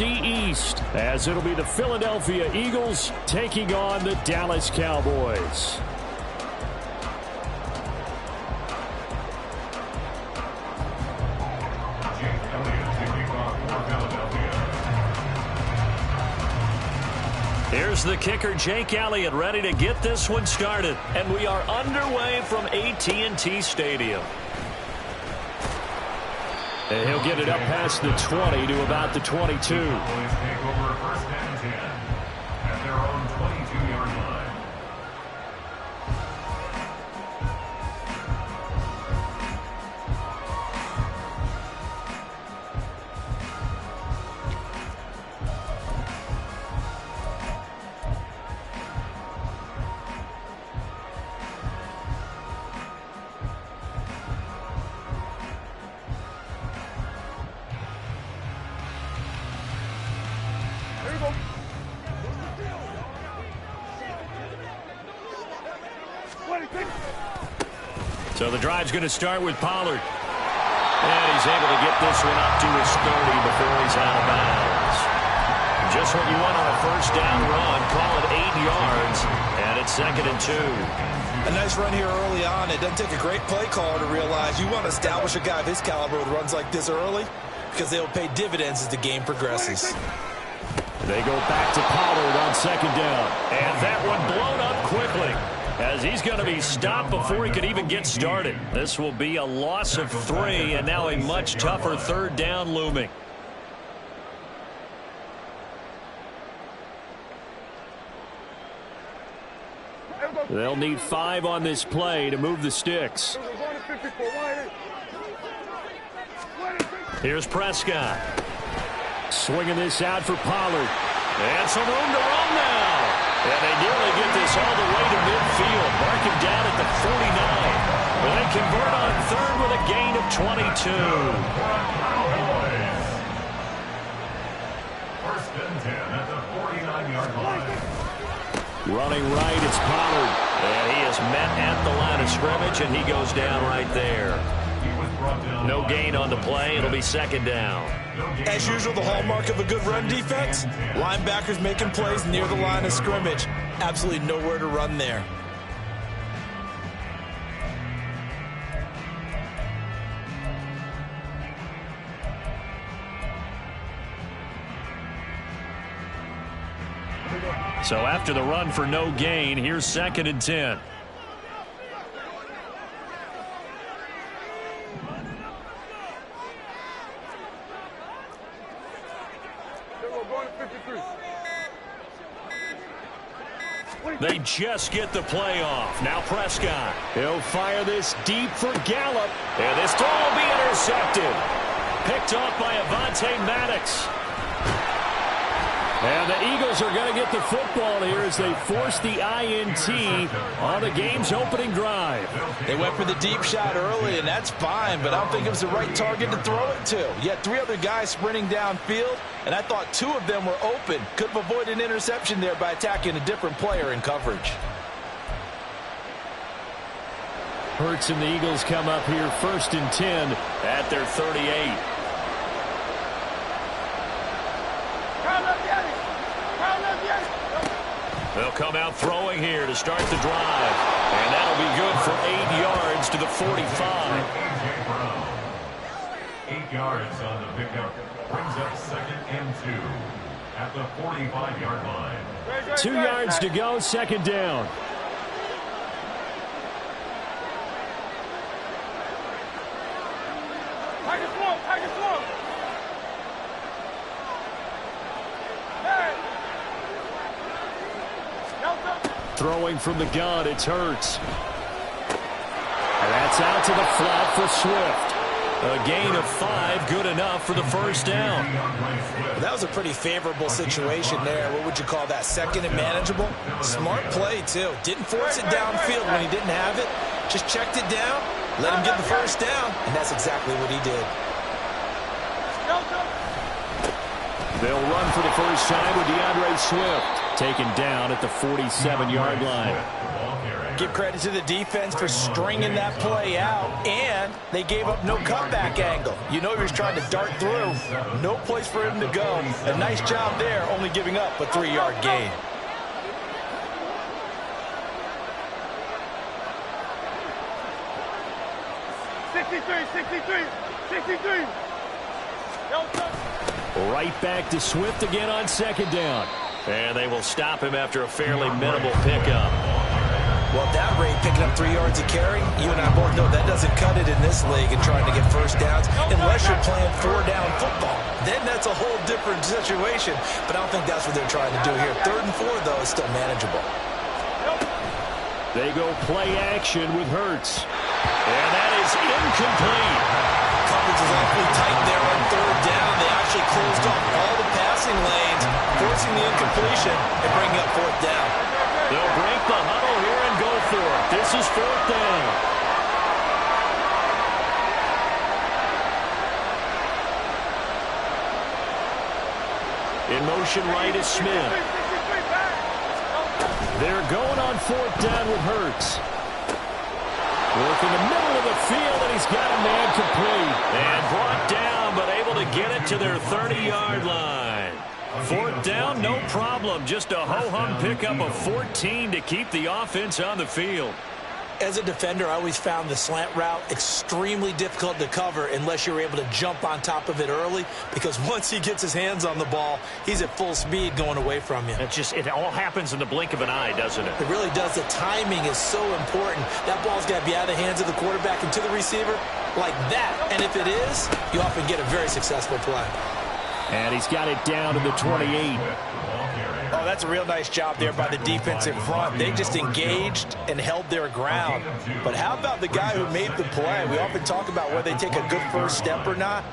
East, as it'll be the Philadelphia Eagles taking on the Dallas Cowboys. Here's the kicker, Jake Elliott, ready to get this one started. And we are underway from AT&T Stadium. And he'll get it up past the 20 to about the 22. Take over first and 10 at their own 22-yard line. So the drive's going to start with Pollard. And he's able to get this one up to his 30 before he's out of bounds. Just what you want on a first down run. Call it 8 yards. And it's 2nd and 2. A nice run here early on. It doesn't take a great play caller to realize you want to establish a guy of his caliber with runs like this early, because they'll pay dividends as the game progresses. They go back to Pollard on 2nd down. And that one blown up quickly, as he's going to be stopped before he could even get started. This will be a loss of 3, and now a much tougher 3rd down looming. They'll need 5 on this play to move the sticks. Here's Prescott. Swinging this out for Pollard. And some room to run now. And they nearly get this all the way to midfield. Mark him down at the 49. But they convert on 3rd with a gain of 22. First and 10 at the 49-yard line. Running right, it's Pollard. And he is met at the line of scrimmage, and he goes down right there. No gain on the play. It'll be 2nd down. As usual, the hallmark of a good run defense, linebackers making plays near the line of scrimmage. Absolutely nowhere to run there. So after the run for no gain, here's 2nd and 10. They just get the play off. Now Prescott. He'll fire this deep for Gallup. And this throw will be intercepted. Picked off by Avonte Maddox. And the Eagles are going to get the football here as they force the INT on the game's opening drive. They went for the deep shot early, and that's fine, but I don't think it was the right target to throw it to. You had 3 other guys sprinting downfield, and I thought 2 of them were open. Could have avoided an interception there by attacking a different player in coverage. Hurts and the Eagles come up here 1st and 10 at their 38. They'll come out throwing here to start the drive. And that'll be good for 8 yards to the 45. 8 yards on the pickup. Brings up 2nd and 2 at the 45-yard line. 2 yards to go, 2nd down. Throwing from the gun, it's Hurts. And that's out to the flat for Swift. A gain of 5, good enough for the 1st down. Well, that was a pretty favorable situation there. What would you call that? 2nd and manageable? Smart play, too. Didn't force it downfield when he didn't have it. Just checked it down, let him get the 1st down, and that's exactly what he did. They'll run for the first time with DeAndre Swift. Taken down at the 47-yard line. Give credit to the defense for stringing that play out, and they gave up no cutback angle. You know he was trying to dart through. No place for him to go. A nice job there, only giving up a 3-yard gain. Right back to Swift again on second down. And they will stop him after a fairly minimal pickup. Well, at that rate, picking up 3 yards a carry, you and I both know that doesn't cut it in this league and trying to get first downs unless you're playing 4-down football. Then that's a whole different situation, but I don't think that's what they're trying to do here. 3rd and 4, though, is still manageable. They go play action with Hurts. And that is incomplete. Coverage is awfully tight there on 3rd down. They actually closed off all the passing lanes, forcing the incompletion and bringing up 4th down. They'll break the huddle here and go for it. This is 4th down. In motion right is Smith. They're going on 4th down with Hurts. Working the middle of the field, and he's got a man complete. And brought down, but able to get it to their 30-yard line. 4th down, no problem. Just a ho-hum pickup of 14 to keep the offense on the field. As a defender, I always found the slant route extremely difficult to cover unless you're able to jump on top of it early, because once he gets his hands on the ball, he's at full speed going away from you. It all happens in the blink of an eye, doesn't it? It really does. The timing is so important. That ball's got to be out of the hands of the quarterback and to the receiver like that. And if it is, you often get a very successful play. And he's got it down to the 28. Oh, that's a real nice job there by the defense in front. They just engaged and held their ground. But how about the guy who made the play? We often talk about whether they take a good first step or not.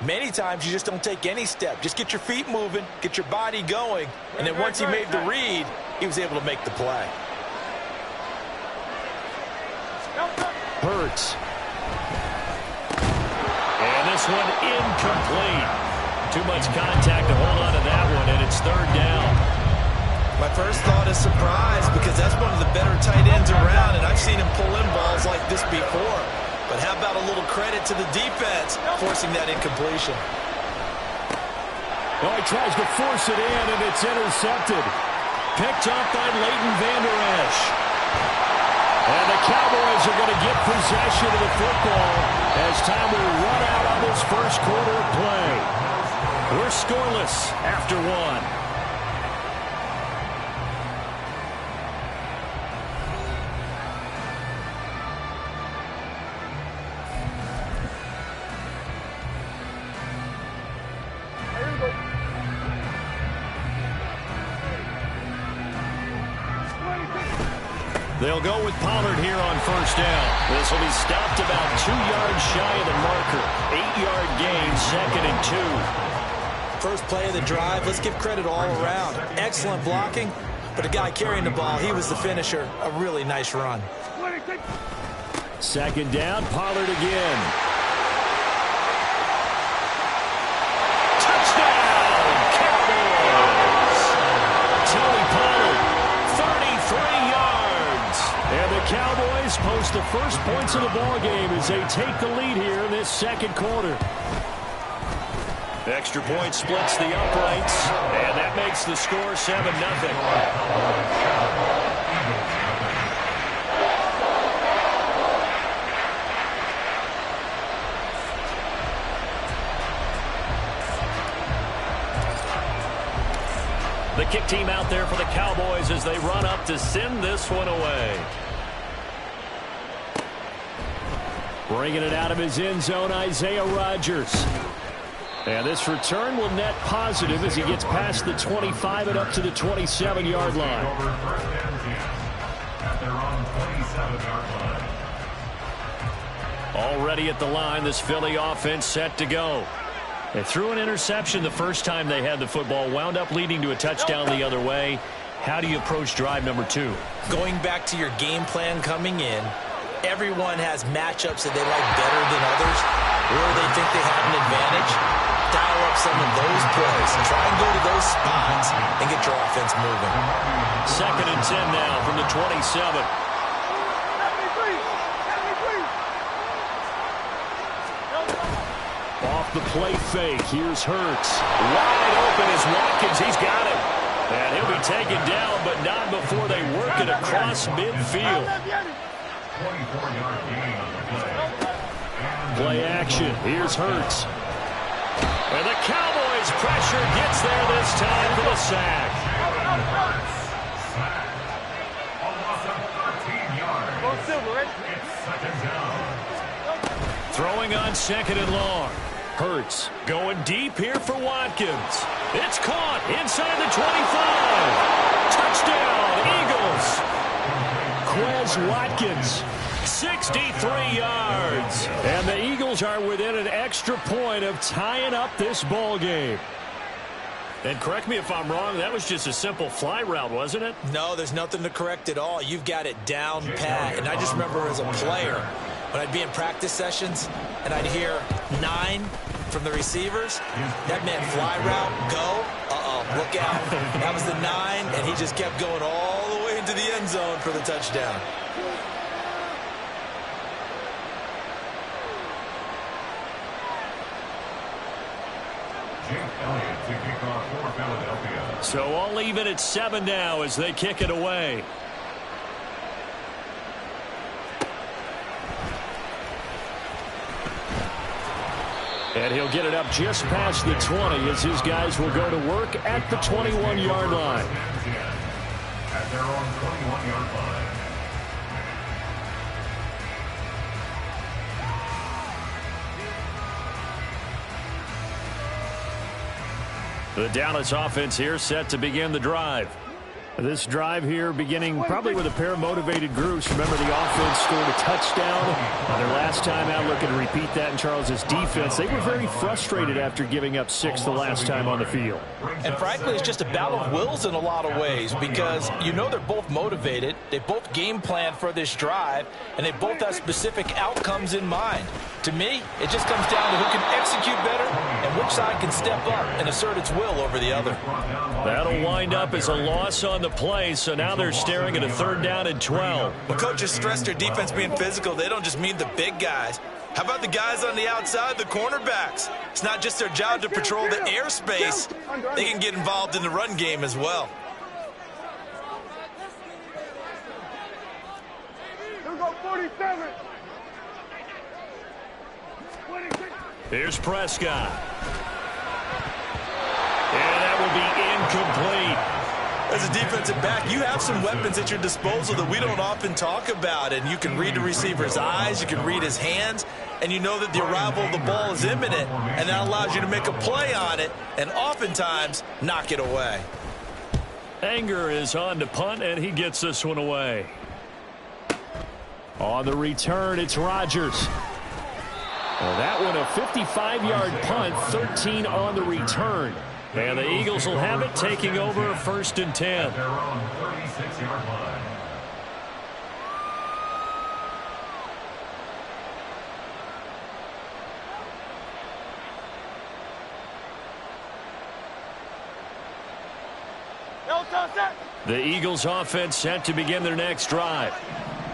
Many times you just don't take any step. Just get your feet moving, get your body going, and then once he made the read, he was able to make the play. Hurts. And this one incomplete. Too much contact to hold on to that one, and it's 3rd down. My first thought is surprise, because that's one of the better tight ends around, and I've seen him pull in balls like this before. But how about a little credit to the defense forcing that incompletion? Oh, he tries to force it in, and it's intercepted. Picked up by Leighton Vander Esch. And the Cowboys are going to get possession of the football as time will run out on this first quarter of play. We're scoreless after 1. They'll go with Pollard here on 1st down. This will be stopped about 2 yards shy of the marker. 8-yard gain, 2nd and 2. First play of the drive, let's give credit all around. Excellent blocking, but the guy carrying the ball, he was the finisher. A really nice run. 2nd down, Pollard again. Touchdown, Cowboys! Tony Pollard, 33 yards. And the Cowboys post the first points of the ballgame as they take the lead here in this 2nd quarter. Extra point splits the uprights, and that makes the score 7-0. The kick team out there for the Cowboys as they run up to send this one away. Bringing it out of his end zone, Isaiah Rodgers. And this return will net positive as he gets past the 25 and up to the 27-yard line. Already at the line, this Philly offense set to go. They threw an interception the first time they had the football, wound up leading to a touchdown the other way. How do you approach drive number 2? Going back to your game plan coming in, everyone has matchups that they like better than others, or they think they have an advantage. Dial up some of those plays. Try and go to those spots and get your offense moving. 2nd and 10 now from the 27. Off the play fake, here's Hurts. Wide open is Watkins, he's got him. And he'll be taken down, but not before they work it across midfield. 24-yard gain on the play. Play action, here's Hurts. And the Cowboys pressure gets there this time for the sack. A loss of 13 yards. It's 2nd down. Throwing on 2nd and long. Hurts going deep here for Watkins. It's caught inside the 25. Touchdown, Eagles. Quez Watkins, 63 yards. And the Eagles are within an extra point of tying up this ball game. And correct me if I'm wrong, that was just a simple fly route, wasn't it? No, there's nothing to correct at all. You've got it down pat. And I just remember as a player, when I'd be in practice sessions and I'd hear 9 from the receivers, that meant fly route, go, look out. That was the 9, and he just kept going all the way into the end zone for the touchdown. Jake Elliott to kick off for Philadelphia. So all even at 7 now as they kick it away. And he'll get it up just past the 20 as his guys will go to work at the 21-yard line. At their own 21-yard line. The Dallas offense here set to begin the drive. This drive here beginning probably with a pair of motivated groups. Remember, the offense scored a touchdown on their last time out. Looking to repeat that in Charles' defense. They were very frustrated after giving up 6 the last time on the field. And frankly, it's just a battle of wills in a lot of ways because you know they're both motivated. They both game plan for this drive, and they both have specific outcomes in mind. To me, it just comes down to who can execute better and which side can step up and assert its will over the other. That'll wind up as a loss on the play, so now they're staring at a 3rd down and 12. When coaches stress their defense being physical, they don't just mean the big guys. How about the guys on the outside, the cornerbacks? It's not just their job to patrol the airspace. They can get involved in the run game as well. Here go 47. Here's Prescott. And that will be incomplete. As a defensive back, you have some weapons at your disposal that we don't often talk about, and you can read the receiver's eyes, you can read his hands, and you know that the arrival of the ball is imminent, and that allows you to make a play on it and oftentimes knock it away. Anger is on to punt, and he gets this one away. On the return, it's Rodgers. Well, that one a 55-yard punt, 13 on the return. And the Eagles will have it, taking over 1st and 10. At their own 36-yard line. The Eagles offense set to begin their next drive.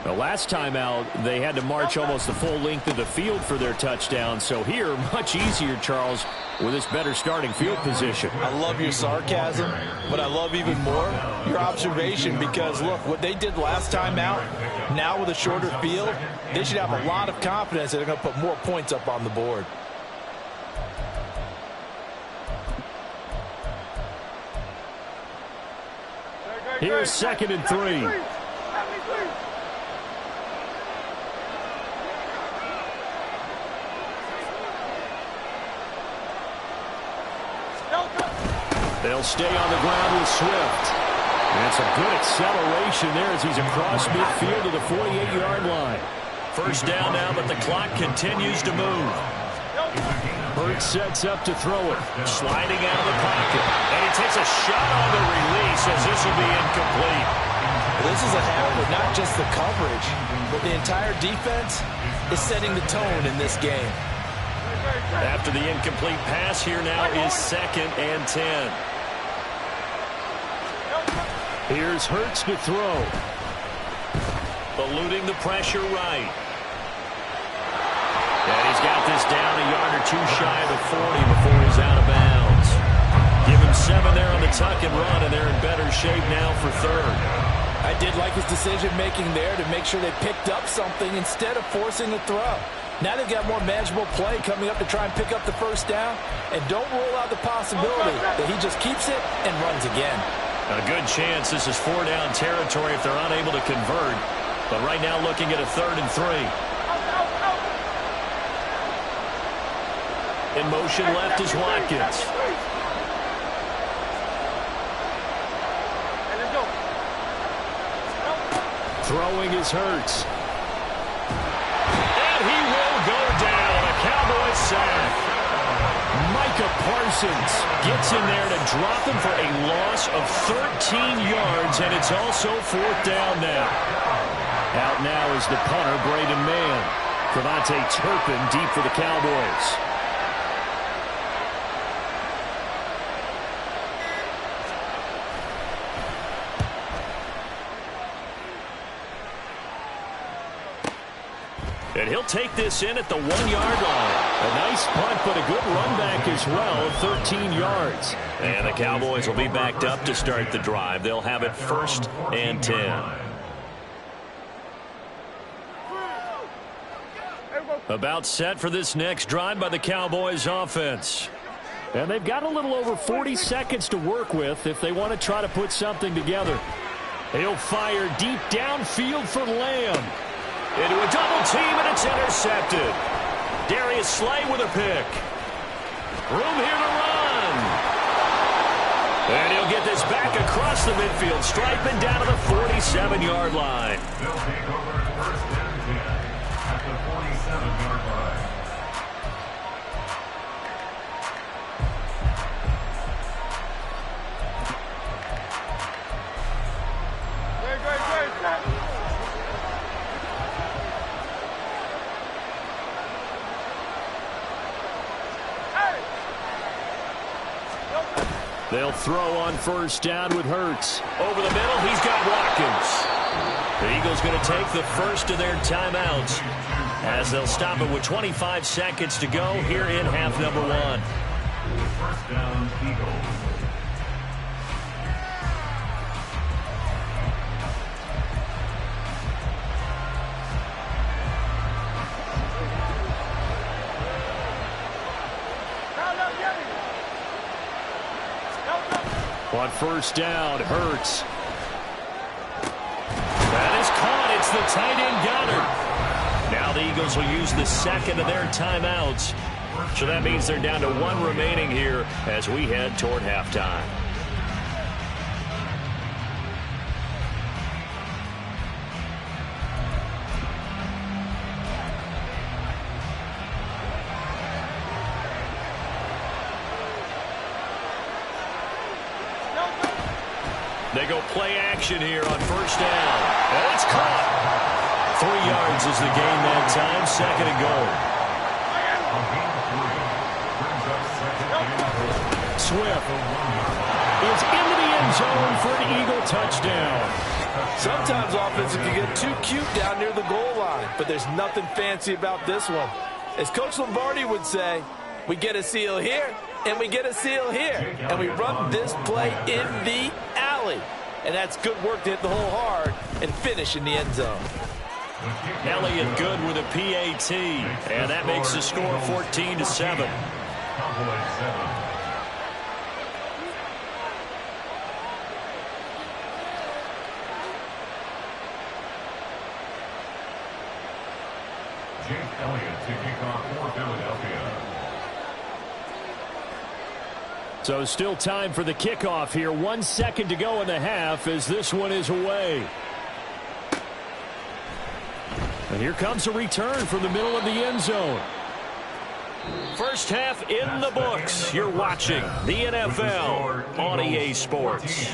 The last time out, they had to march almost the full length of the field for their touchdown. So here, much easier, Charles, with this better starting field position. I love your sarcasm, but I love even more your observation because, look, what they did last time out, now with a shorter field, they should have a lot of confidence that they're going to put more points up on the board. Here's 2nd and 3. They'll stay on the ground with Swift. And some good acceleration there as he's across midfield to the 48-yard line. 1st down now, but the clock continues to move. Hurts sets up to throw it. Sliding out of the pocket. And he takes a shot on the release as this will be incomplete. This is a half with not just the coverage, but the entire defense is setting the tone in this game. After the incomplete pass, here now is 2nd and 10. Here's Hurts to throw. Eluding the pressure right. And he's got this down a yard or two shy of the 40 before he's out of bounds. Give him 7 there on the tuck and run, and they're in better shape now for third. I did like his decision-making there to make sure they picked up something instead of forcing a throw. Now they've got more manageable play coming up to try and pick up the first down. And don't rule out the possibility that he just keeps it and runs again. A good chance this is 4-down territory if they're unable to convert. But right now looking at a 3rd and 3. In motion left is Watkins. Throwing is Hurts. And he will go down. A Cowboys sack. Micah Parsons gets in there to drop him for a loss of 13 yards, and it's also 4th down now. Out now is the punter, Braden Mann. Devontae Turpin deep for the Cowboys. And he'll take this in at the 1-yard line. A nice punt, but a good run back as well of 13 yards. And the Cowboys will be backed up to start the drive. They'll have it 1st and 10. About set for this next drive by the Cowboys offense. And they've got a little over 40 seconds to work with if they want to try to put something together. He'll fire deep downfield for Lamb. Into a double team, and it's intercepted. Darius Slay with a pick. Room here to run. And he'll get this back across the midfield stripe and down to the 47-yard line. They'll take over 1st and 10 at the 47-yard line. Great. They'll throw on 1st down with Hurts. Over the middle, he's got Watkins. The Eagles going to take the first of their timeouts as they'll stop it with 25 seconds to go here in half number 1. 1st down, Eagles. On 1st down, Hurts. That is caught. It's the tight end Goddard. Now the Eagles will use the 2nd of their timeouts. So that means they're down to 1 remaining here as we head toward halftime. They go play action here on 1st down. And it's caught. 3 yards is the gain that time. 2nd and goal. Swift is into the end zone for an Eagle touchdown. Sometimes offenses can get too cute down near the goal line, but there's nothing fancy about this one. As Coach Lombardi would say, we get a seal here, and we get a seal here, and we run this play in the alley. And that's good work to hit the hole hard and finish in the end zone. Elliott good with a PAT, and that makes the score 14-7. Cowboys 7. Jake Elliott to kick off for Philadelphia. So still time for the kickoff here. 1 second to go in the half as this one is away. And here comes a return from the middle of the end zone. First half in the books. You're watching the NFL on EA Sports.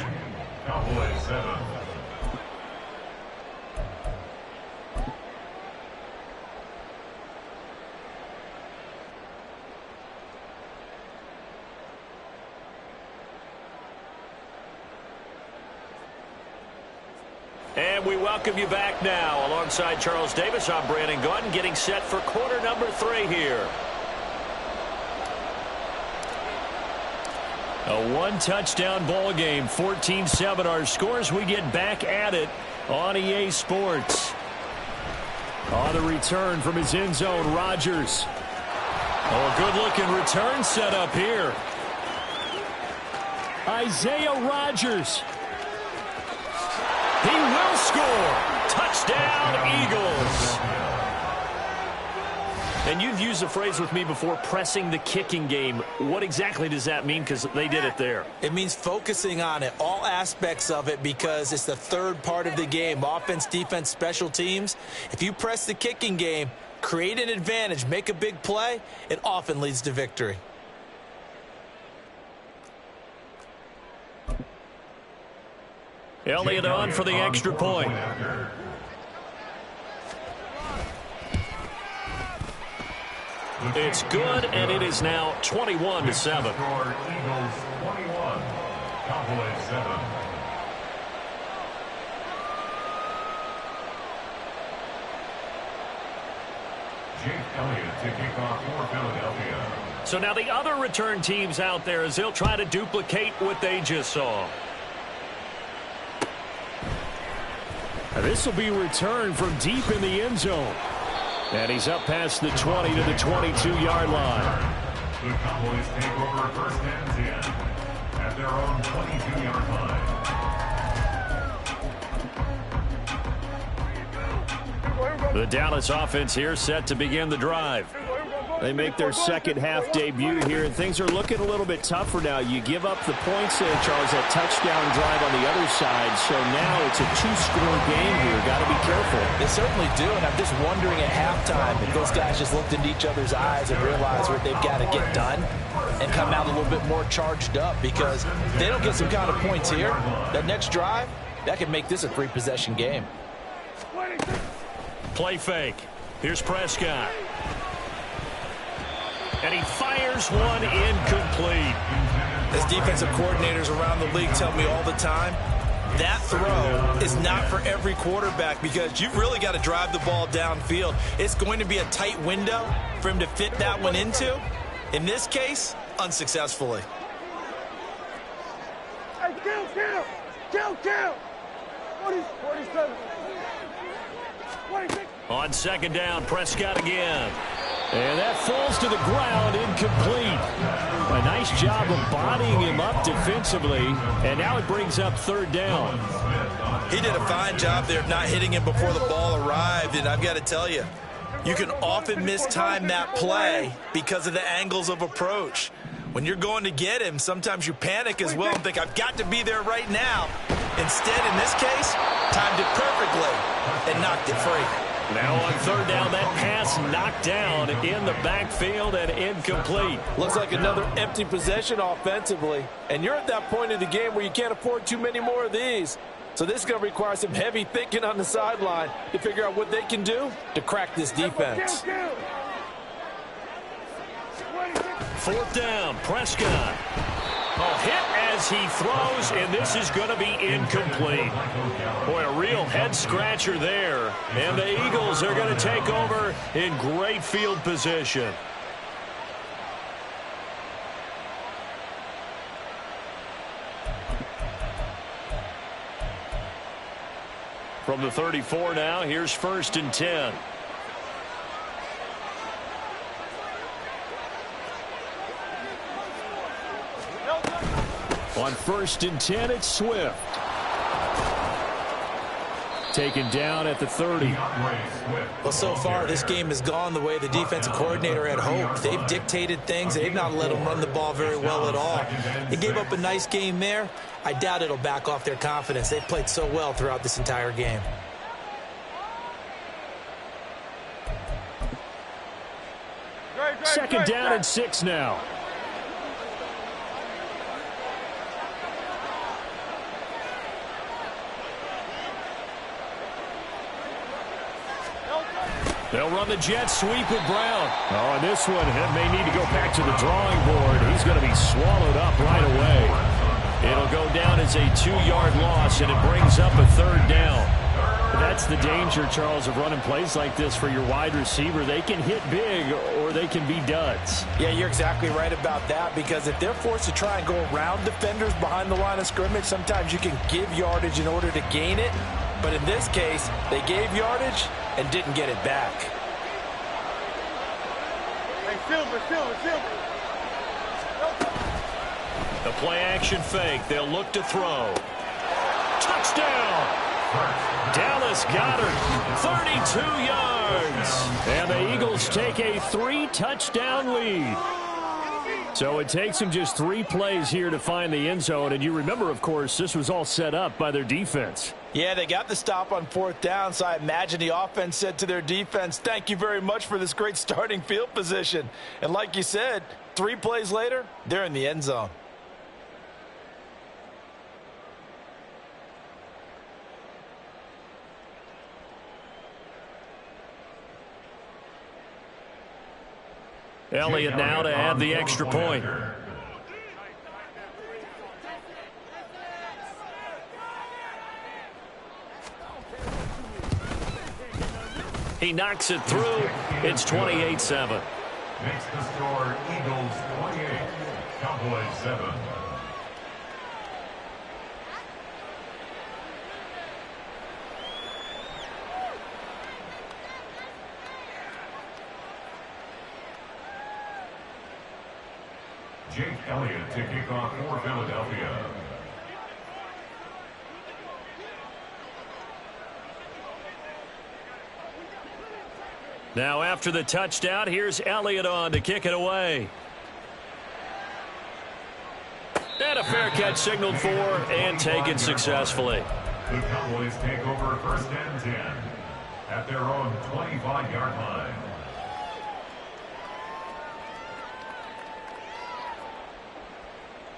Cowboys 7. And we welcome you back now. Alongside Charles Davis, I'm Brandon Gaudin, getting set for quarter number 3 here. A one-touchdown ball game, 14-7 our scores. We get back at it on EA Sports. On the return from his end zone, Rodgers. Oh, good-looking return set up here. Isaiah Rodgers. He will score. Touchdown, Eagles. And you've used the phrase with me before, pressing the kicking game. What exactly does that mean? Because they did it there. It means focusing on it, all aspects of it, because it's the third part of the game. Offense, defense, special teams. If you press the kicking game, create an advantage, make a big play, it often leads to victory. Elliott on for the extra point. It's good, and it is now 21-7. Eagles 21, Cowboys 7. Jake Elliott to kick off for Philadelphia. So now the other return teams out there as they'll try to duplicate what they just saw. This will be returned from deep in the end zone. And he's up past the 20 to the 22-yard line. The Cowboys take over first and 10 at their own 22-yard line. The Dallas offense here set to begin the drive. They make their second half debut here, and things are looking a little bit tougher now. You give up the points there, Charles, that touchdown drive on the other side. So now it's a two-score game here. Got to be careful. They certainly do, and I'm just wondering at halftime if those guys just looked into each other's eyes and realized what they've got to get done and come out a little bit more charged up, because if they don't get some kind of points here, that next drive, that could make this a 3-possession game. Play fake. Here's Prescott. And he fires one incomplete. As defensive coordinators around the league tell me all the time, that throw is not for every quarterback, because you've really got to drive the ball downfield. It's going to be a tight window for him to fit that one into. In this case, unsuccessfully. Hey, kill! 47. 26. On second down, Prescott again. And that falls to the ground, incomplete. A nice job of bodying him up defensively, and now it brings up third down. He did a fine job there of not hitting him before the ball arrived, and I've got to tell you, you can often mistime that play because of the angles of approach. When you're going to get him, sometimes you panic as well and think, I've got to be there right now. Instead, in this case, timed it perfectly and knocked it free. Now on third down, that pass knocked down in the backfield and incomplete. Looks like another empty possession offensively. And you're at that point in the game where you can't afford too many more of these. So this is going to require some heavy thinking on the sideline to figure out what they can do to crack this defense. Fourth down, Prescott. A hit as he throws, and this is going to be incomplete. Boy, a real head-scratcher there. And the Eagles are going to take over in great field position. From the 34 now, here's first and 10. On first and 10, it's Swift. Taken down at the 30. Well, so far, this game has gone the way the defensive coordinator had hoped. They've dictated things. They've not let them run the ball very well at all. They gave up a nice game there. I doubt it'll back off their confidence. They've played so well throughout this entire game. Second down and 6 now. They'll run the jet sweep with Brown. Oh, and this one may need to go back to the drawing board. He's going to be swallowed up right away. It'll go down as a 2-yard loss, and it brings up a third down. That's the danger, Charles, of running plays like this for your wide receiver. They can hit big or they can be duds. Yeah, you're exactly right about that, because if they're forced to try and go around defenders behind the line of scrimmage, sometimes you can give yardage in order to gain it. But in this case, they gave yardage and didn't get it back. Hey, Silver. The play action fake. They'll look to throw. Touchdown! Dallas Goedert, 32 yards. And the Eagles take a 3-touchdown lead. So it takes them just 3 plays here to find the end zone. And you remember, of course, this was all set up by their defense. Yeah, they got the stop on 4th down, so I imagine the offense said to their defense, thank you very much for this great starting field position. And like you said, 3 plays later, they're in the end zone. Elliott now to add the extra point. He knocks it through. It's 28-7. Makes the score Eagles 28, Cowboys 7. Jake Elliott to kick off for Philadelphia. Now after the touchdown, here's Elliott on to kick it away. And a fair catch signaled for and taken successfully. The Cowboys take over 1st and 10 at their own 25-yard line.